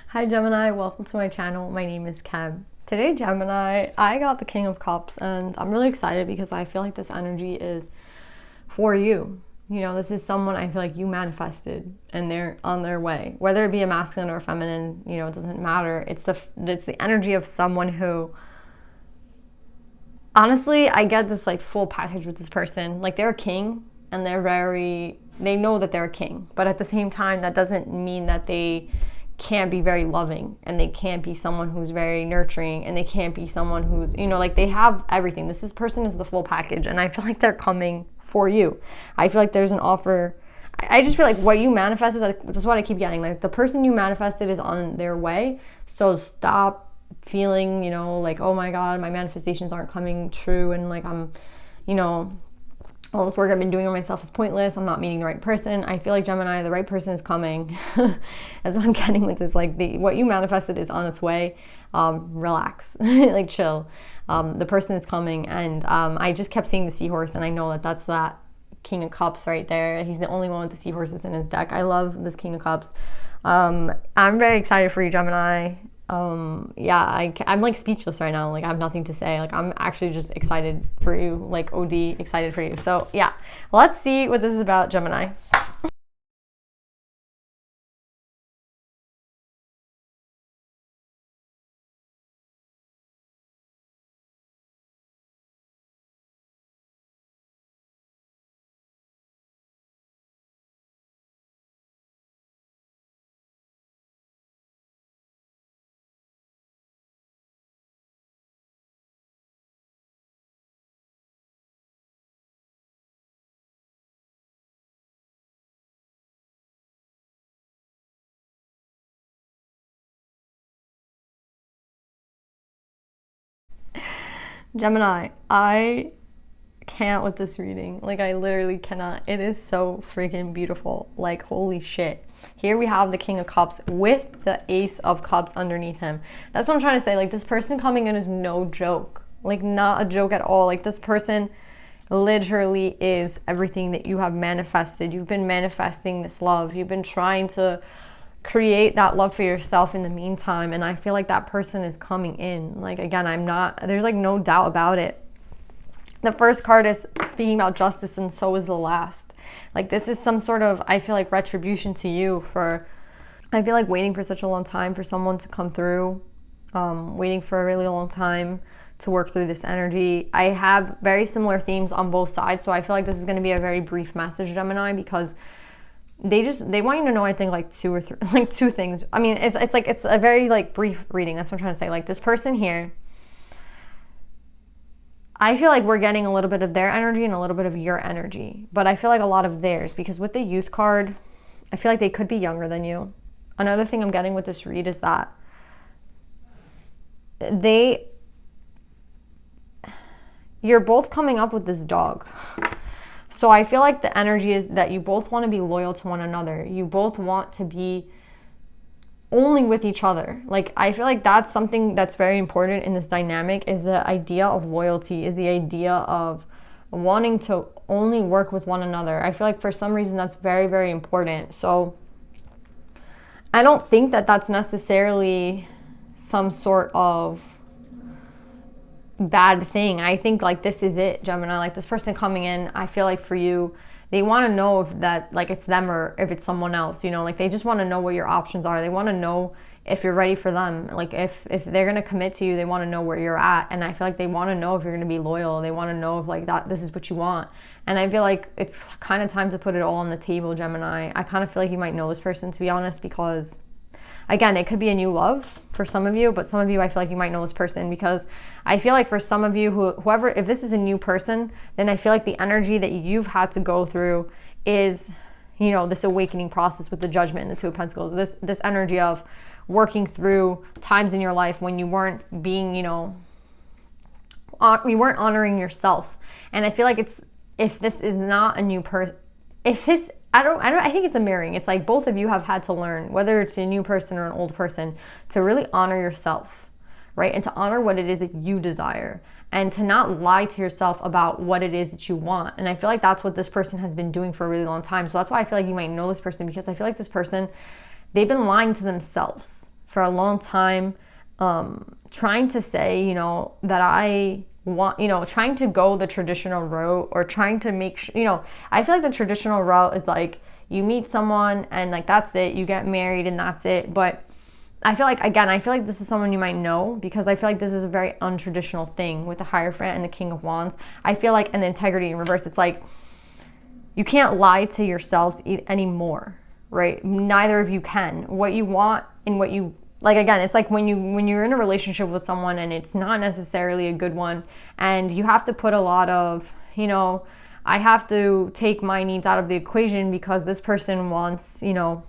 Hi Gemini, welcome to my channel. My name is Kem. Today, Gemini, I got the King of Cups and I'm really excited because I feel like this energy is for you. You know, this is someone I feel like you manifested and they're on their way. Whether it be a masculine or a feminine, you know, it doesn't matter. It's the energy of someone who, honestly, I get this like full package with this person. Like they're a king and they know that they're a king, but at the same time, that doesn't mean that they can't be very loving, and they can't be someone who's very nurturing, and they can't be someone who's, you know, like they have everything. Person is the full package, and I feel like they're coming for you. I feel like there's an offer. I just feel like what you manifested, that's what I keep getting. Like the person you manifested is on their way. So stop feeling, you know, like, oh my God, my manifestations aren't coming true, and like I'm, you know, all this work I've been doing on myself is pointless. I'm not meeting the right person. I feel like Gemini, the right person is coming. That's what I'm getting with this. Like what you manifested is on its way. Relax, like chill. The person is coming, and I just kept seeing the seahorse, and I know that that's that King of Cups right there. He's the only one with the seahorses in his deck. I love this King of Cups. I'm very excited for you, Gemini. Yeah, I'm like speechless right now. Like I have nothing to say. Like I'm actually just excited for you, like OD excited for you. So yeah, let's see what this is about, Gemini. Gemini, I can't with this reading. Like I literally cannot. It is so freaking beautiful. Like holy shit. Here we have the King of Cups with the Ace of Cups underneath him. That's what I'm trying to say. Like this person coming in is no joke. Like not a joke at all. Like this person literally is everything that you have manifested. You've been manifesting this love. You've been trying to create that love for yourself in the meantime, and I feel like that person is coming in. Like again, there's like no doubt about it. The first card is speaking about justice, and so is the last. Like this is some sort of, I feel like, retribution to you for, I feel like, waiting for such a long time for someone to come through, waiting for a really long time to work through this energy. I have very similar themes on both sides, so I feel like this is going to be a very brief message, Gemini, because they want you to know, I think, like two things. I mean, it's a very like brief reading. That's what I'm trying to say. Like this person here, I feel like we're getting a little bit of their energy and a little bit of your energy, but I feel like a lot of theirs, because with the Youth card, I feel like they could be younger than you. Another thing I'm getting with this read is that you're both coming up with this dog. So I feel like the energy is that you both want to be loyal to one another. You both want to be only with each other. Like I feel like that's something that's very important in this dynamic, is the idea of loyalty, is the idea of wanting to only work with one another. I feel like for some reason that's very, very important. So I don't think that that's necessarily some sort of bad thing. I think like this is it, Gemini. Like this person coming in, I feel like for you, they want to know if that, like, it's them or if it's someone else, you know, like they just want to know what your options are. They want to know if you're ready for them. Like if they're going to commit to you, they want to know where you're at. And I feel like they want to know if you're going to be loyal. They want to know if like that, this is what you want. And I feel like it's kind of time to put it all on the table, Gemini. I kind of feel like you might know this person, to be honest, because again, it could be a new love for some of you, but some of you, I feel like you might know this person, because I feel like for some of you, whoever, if this is a new person, then I feel like the energy that you've had to go through is, you know, this awakening process with the Judgment and the Two of Pentacles. This energy of working through times in your life when you weren't being, you know, you weren't honoring yourself. And I feel like if this is not a new person, if this, I think it's a mirroring. It's like both of you have had to learn, whether it's a new person or an old person, to really honor yourself, right? And to honor what it is that you desire, and to not lie to yourself about what it is that you want. And I feel like that's what this person has been doing for a really long time. So that's why I feel like you might know this person, because I feel like this person, they've been lying to themselves for a long time, trying to say, you know, that I want, you know, trying to go the traditional route, or trying to make you know, I feel like the traditional route is like you meet someone and like that's it, you get married and that's it. But I feel like, again, I feel like this is someone you might know, because I feel like this is a very untraditional thing with the Hierophant and the King of Wands. I feel like, and the integrity in reverse, it's like you can't lie to yourselves anymore, right? Neither of you can. What you want and what you like, again, it's like when you're in a relationship with someone and it's not necessarily a good one, and you have to put a lot of, you know, I have to take my needs out of the equation because this person wants, you know,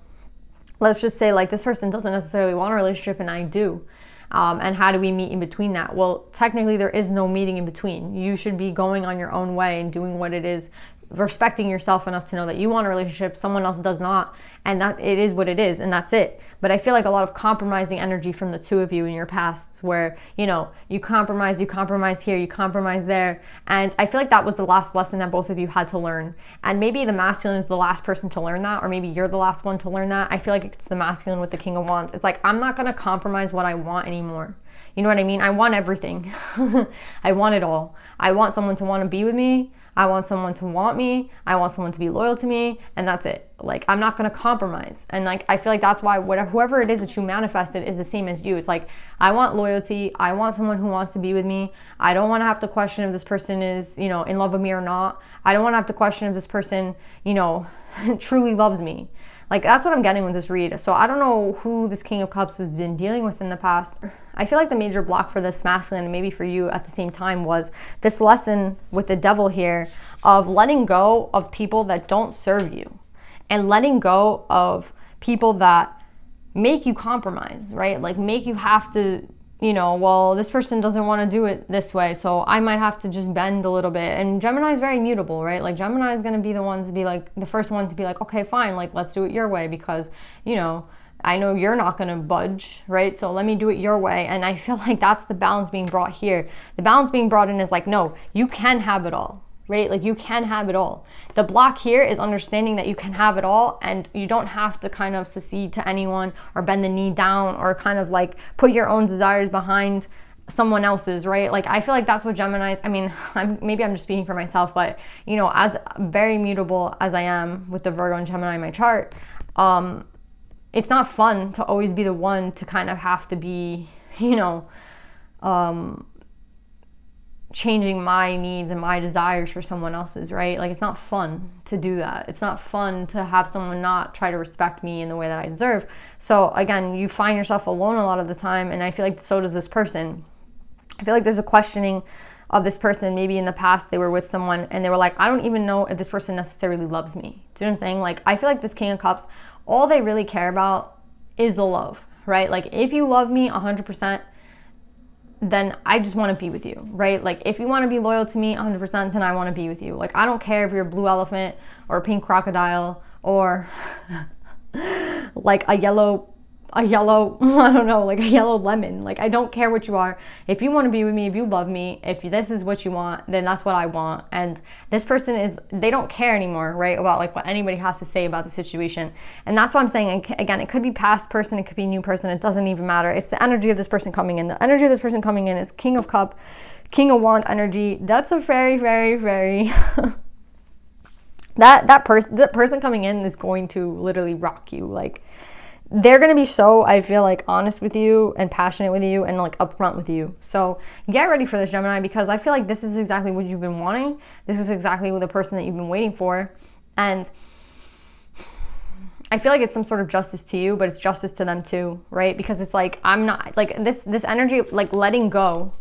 let's just say like this person doesn't necessarily want a relationship and I do. And how do we meet in between that? Well, technically there is no meeting in between. You should be going on your own way and doing what it is, respecting yourself enough to know that you want a relationship, someone else does not, and that it is what it is, and that's it. But I feel like a lot of compromising energy from the two of you in your pasts, where, you know, you compromise here, you compromise there, and I feel like that was the last lesson that both of you had to learn. And maybe the masculine is the last person to learn that, or maybe you're the last one to learn that. I feel like it's the masculine with the King of Wands. It's like, I'm not going to compromise what I want anymore. You know what I mean? I want everything. I want it all. I want someone to want to be with me. I want someone to want me. I want someone to be loyal to me, and that's it. Like, I'm not going to compromise. And like, I feel like that's why whoever it is that you manifested is the same as you. It's like, I want loyalty. I want someone who wants to be with me. I don't want to have to question if this person is, you know, in love with me or not. I don't want to have to question if this person, you know, truly loves me. Like, that's what I'm getting with this read. So I don't know who this King of Cups has been dealing with in the past. I feel like the major block for this masculine, and maybe for you at the same time, was this lesson with the devil here of letting go of people that don't serve you, and letting go of people that make you compromise, right? Like, make you have to, you know, well, this person doesn't want to do it this way, so I might have to just bend a little bit. And Gemini is very mutable, right? Like, Gemini is going to be the one to be like, the first one to be like, okay, fine, like, let's do it your way, because, you know, I know you're not going to budge, right? So let me do it your way. And I feel like that's the balance being brought here. The balance being brought in is like, no, you can have it all, right? Like, you can have it all. The block here is understanding that you can have it all, and you don't have to kind of secede to anyone or bend the knee down or kind of like put your own desires behind someone else's, right? Like, I feel like that's what Geminis, I mean, maybe I'm just speaking for myself, but, you know, as very mutable as I am with the Virgo and Gemini in my chart, it's not fun to always be the one to kind of have to be, you know, changing my needs and my desires for someone else's, right? Like, it's not fun to do that. It's not fun to have someone not try to respect me in the way that I deserve. So again, you find yourself alone a lot of the time, and I feel like so does this person. I feel like there's a questioning of this person. Maybe in the past they were with someone and they were like, I don't even know if this person necessarily loves me. Do you know what I'm saying? Like, I feel like this King of Cups, all they really care about is the love, right? Like, if you love me 100%, then I just want to be with you, right? Like, if you want to be loyal to me 100%, then I want to be with you. Like, I don't care if you're a blue elephant or a pink crocodile or like a yellow, I don't know, like a yellow lemon. Like, I don't care what you are. If you want to be with me, if you love me, if this is what you want, then that's what I want. And this person is, they don't care anymore, right? About like what anybody has to say about the situation. And that's why I'm saying, again, it could be past person, it could be a new person. It doesn't even matter. It's the energy of this person coming in. The energy of this person coming in is King of Cup, King of Wand energy. That's a very, very, very that person coming in is going to literally rock you. Like, they're going to be so, I feel like, honest with you and passionate with you and like upfront with you. So get ready for this, Gemini, because I feel like this is exactly what you've been wanting. This is exactly the person that you've been waiting for. And I feel like it's some sort of justice to you, but it's justice to them too, right? Because it's like, I'm not, like, this energy of like letting go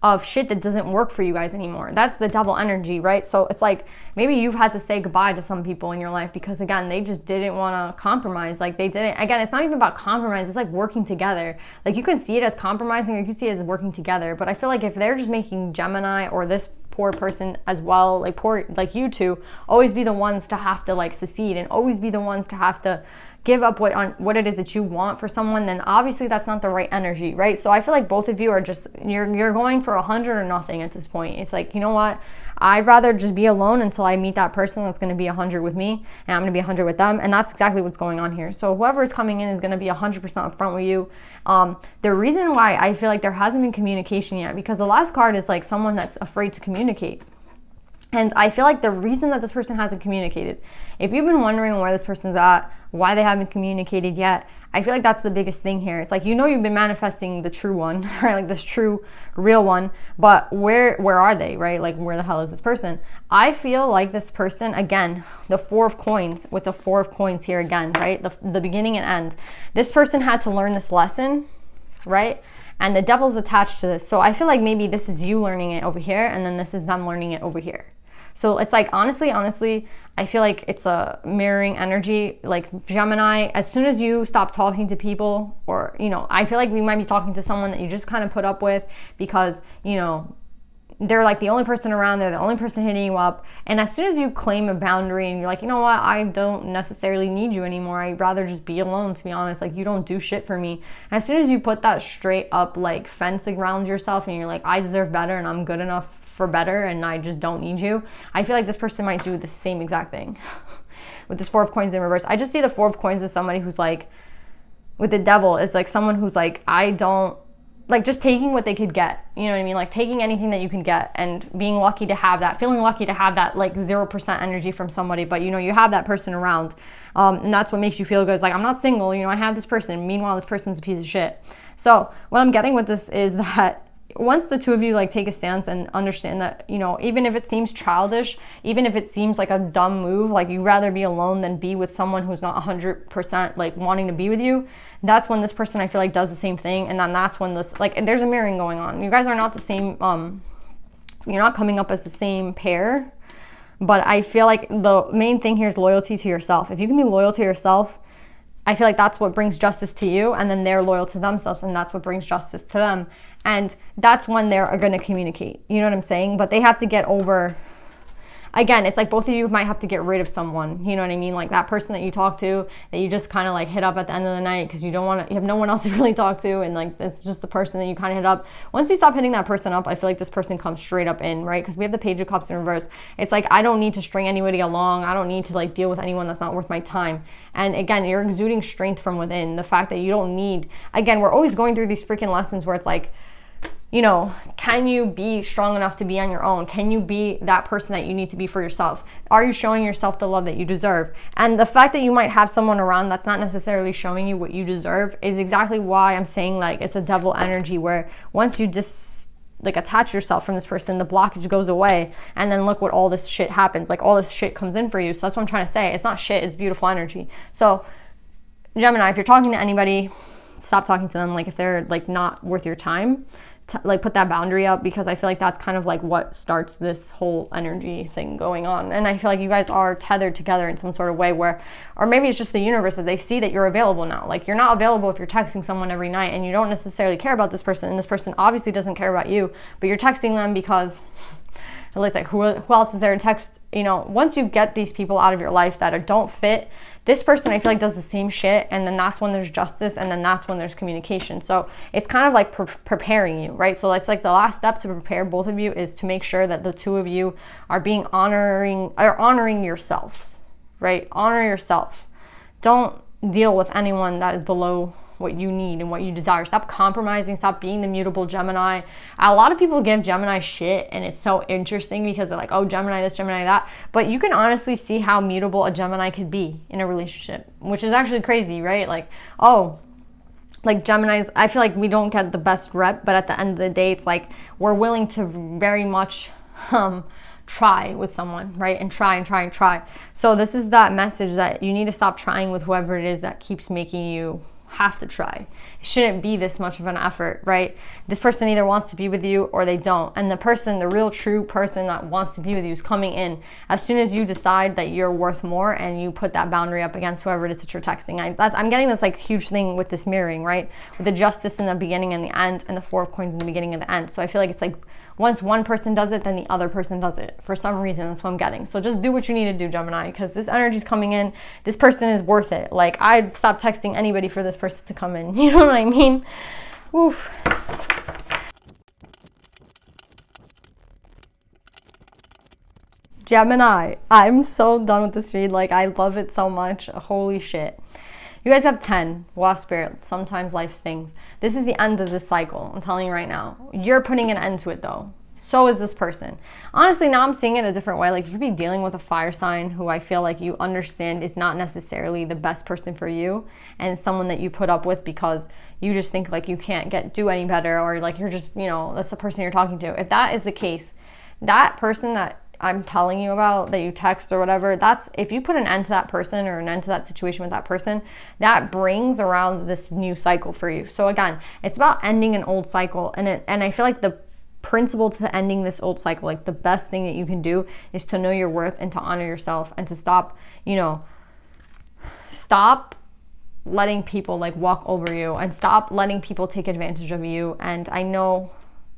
of shit that doesn't work for you guys anymore. That's the double energy, right? So it's like, maybe you've had to say goodbye to some people in your life because, again, they just didn't want to compromise. Like, they didn't, again, it's not even about compromise. It's like working together. Like, you can see it as compromising or you can see it as working together. But I feel like if they're just making Gemini or this poor person as well, like you two, always be the ones to have to like secede and always be the ones to have to give up what it is that you want for someone, then obviously that's not the right energy, right? So I feel like both of you are just, you're going for 100 or nothing at this point. It's like, you know what? I'd rather just be alone until I meet that person that's going to be 100 with me, and I'm going to be 100 with them. And that's exactly what's going on here. So whoever is coming in is going to be 100% upfront with you. The reason why I feel like there hasn't been communication yet, because the last card is like someone that's afraid to communicate. And I feel like the reason that this person hasn't communicated, if you've been wondering where this person's at, why they haven't communicated yet, I feel like that's the biggest thing here. It's like, you know, you've been manifesting the true one, right? Like this true, real one, but where are they, right? Like, where the hell is this person? I feel like this person, again, the Four of Coins, with the Four of Coins here again, right? The beginning and end. This person had to learn this lesson, right? And the Devil's attached to this. So I feel like maybe this is you learning it over here, and then this is them learning it over here. So it's like, honestly, I feel like it's a mirroring energy. Like Gemini, as soon as you stop talking to people, or, you know, I feel like we might be talking to someone that you just kind of put up with because, you know, they're like the only person around, they're the only person hitting you up. And as soon as you claim a boundary and you're like, you know what, I don't necessarily need you anymore, I'd rather just be alone, to be honest, like, you don't do shit for me. As soon as you put that straight up like fence around yourself and you're like, I deserve better and I'm good enough for better and I just don't need you, I feel like this person might do the same exact thing with this Four of Coins in reverse. I just see the Four of Coins as somebody who's like, with the Devil, is like someone who's like, I don't, like, just taking what they could get, you know what I mean? Like taking anything that you can get and being lucky to have that, feeling lucky to have that like 0% energy from somebody, but you know, you have that person around, and that's what makes you feel good. It's like, I'm not single, you know, I have this person. Meanwhile, this person's a piece of shit. So what I'm getting with this is that once the two of you like take a stance and understand that, you know, even if it seems childish, even if it seems like a dumb move, like you'd rather be alone than be with someone who's not 100% like wanting to be with you, that's when this person, I feel like, does the same thing. And then that's when this, like, and there's a mirroring going on. You guys are not the same, you're not coming up as the same pair, but I feel like the main thing here is loyalty to yourself. If you can be loyal to yourself, I feel like that's what brings justice to you, and then they're loyal to themselves, and that's what brings justice to them. And that's when they're going to communicate. You know what I'm saying? But they have to get over, again, it's like both of you might have to get rid of someone. You know what I mean? Like that person that you talk to, that you just kind of like hit up at the end of the night because you don't want to, you have no one else to really talk to, and like it's just the person that you kind of hit up. Once you stop hitting that person up, I feel like this person comes straight up in, right? Because we have the Page of Cups in reverse. It's like, I don't need to string anybody along. I don't need to like deal with anyone that's not worth my time. And again, you're exuding strength from within. The fact that you don't need, again, we're always going through these freaking lessons where it's like, you know, can you be strong enough to be on your own? Can you be that person that you need to be for yourself? Are you showing yourself the love that you deserve? And the fact that you might have someone around that's not necessarily showing you what you deserve is exactly why I'm saying like it's a Devil energy, where once you just like attach yourself from this person, the blockage goes away, and then look what all this shit happens. Like all this shit comes in for you. So that's what I'm trying to say. It's not shit, it's beautiful energy. So Gemini, if you're talking to anybody, stop talking to them. Like if they're like not worth your time, like put that boundary up, because I feel like that's kind of like what starts this whole energy thing going on. And I feel like you guys are tethered together in some sort of way where, or maybe it's just the universe that they see that you're available now. Like you're not available if you're texting someone every night and you don't necessarily care about this person, and this person obviously doesn't care about you, but you're texting them because it's like, who else is there to text? You know, once you get these people out of your life that don't fit, this person, I feel like, does the same shit, and then that's when there's justice, and then that's when there's communication. So it's kind of like preparing you, right? So it's like the last step to prepare both of you is to make sure that the two of you are being honoring yourselves, right? Honor yourself. Don't deal with anyone that is below what you need and what you desire. Stop compromising. Stop being the mutable Gemini. A lot of people give Gemini shit, and it's so interesting because they're like, oh, Gemini this, Gemini that. But you can honestly see how mutable a Gemini could be in a relationship, which is actually crazy, right? Like, oh, like Geminis, I feel like we don't get the best rep, but at the end of the day, it's like we're willing to very much try with someone, right? And try. So this is that message that you need to stop trying with whoever it is that keeps making you have to try. It shouldn't be this much of an effort, right? This person either wants to be with you or they don't. And the person, the real true person that wants to be with you is coming in as soon as you decide that you're worth more and you put that boundary up against whoever it is that you're texting. I'm getting this like huge thing with this mirroring, right? With the justice in the beginning and the end, and the Four of Coins in the beginning and the end. So I feel like it's like once one person does it, then the other person does it. For some reason, that's what I'm getting. So just do what you need to do, Gemini, because this energy is coming in. This person is worth it. Like, I'd stop texting anybody for this person to come in. You know what I mean? Oof. Gemini, I'm so done with this read. Like, I love it so much. Holy shit. You guys have 10. Wasp spirit. Sometimes life stings. This is the end of this cycle. I'm telling you right now. You're putting an end to it, though. So is this person. Honestly, now I'm seeing it a different way. Like, you could be dealing with a fire sign who I feel like you understand is not necessarily the best person for you, and someone that you put up with because you just think like you can't do any better, or like you're just, you know, that's the person you're talking to. If that is the case, that person that I'm telling you about, that you text or whatever, that's, if you put an end to that person or an end to that situation with that person, that brings around this new cycle for you. So again, it's about ending an old cycle, and I feel like the principle to ending this old cycle, like the best thing that you can do is to know your worth and to honor yourself, and to stop, you know, stop letting people like walk over you, and stop letting people take advantage of you. And I know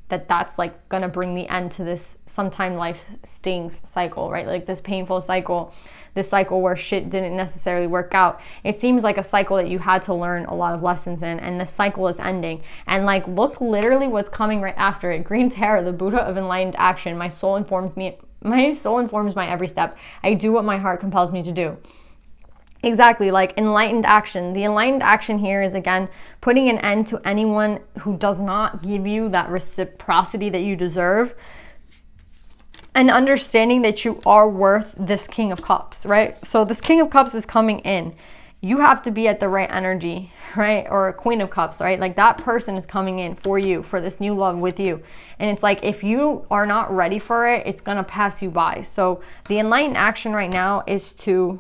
that that's like gonna bring the end to this sometime life stings cycle, right? Like this painful cycle, this cycle where shit didn't necessarily work out. It seems like a cycle that you had to learn a lot of lessons in, and this cycle is ending. And like, look literally what's coming right after it. Green Tarot, the Buddha of enlightened action. My soul informs my every step. I do what my heart compels me to do. Exactly, like enlightened action. The enlightened action here is, again, putting an end to anyone who does not give you that reciprocity that you deserve, and understanding that you are worth this King of Cups, right? So this King of Cups is coming in. You have to be at the right energy, right? Or a Queen of Cups, right? Like that person is coming in for you, for this new love with you. And it's like, if you are not ready for it, it's going to pass you by. So the enlightened action right now is to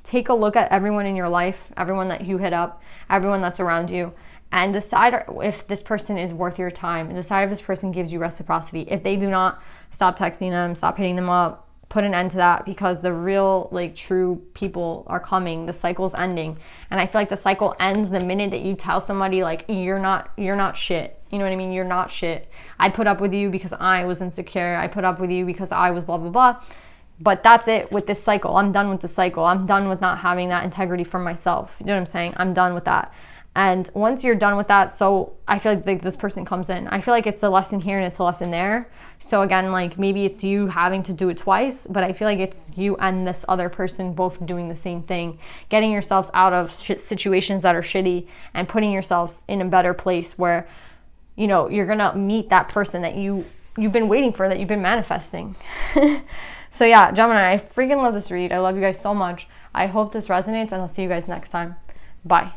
take a look at everyone in your life, everyone that you hit up, everyone that's around you, and decide if this person is worth your time, and decide if this person gives you reciprocity. If they do not, stop texting them, stop hitting them up, put an end to that, because the real, like, true people are coming. The cycle's ending. And I feel like the cycle ends the minute that you tell somebody, like, you're not shit. You know what I mean? You're not shit. I put up with you because I was insecure. I put up with you because I was blah, blah, blah. But that's it with this cycle. I'm done with the cycle. I'm done with not having that integrity for myself. You know what I'm saying? I'm done with that. And once you're done with that, so I feel like this person comes in. I feel like it's a lesson here and it's a lesson there. So again, like maybe it's you having to do it twice, but I feel like it's you and this other person both doing the same thing, getting yourselves out of situations that are shitty and putting yourselves in a better place where, you know, you're gonna meet that person that you've been waiting for, that you've been manifesting. So yeah, Gemini, I freaking love this read. I love you guys so much. I hope this resonates, and I'll see you guys next time. Bye.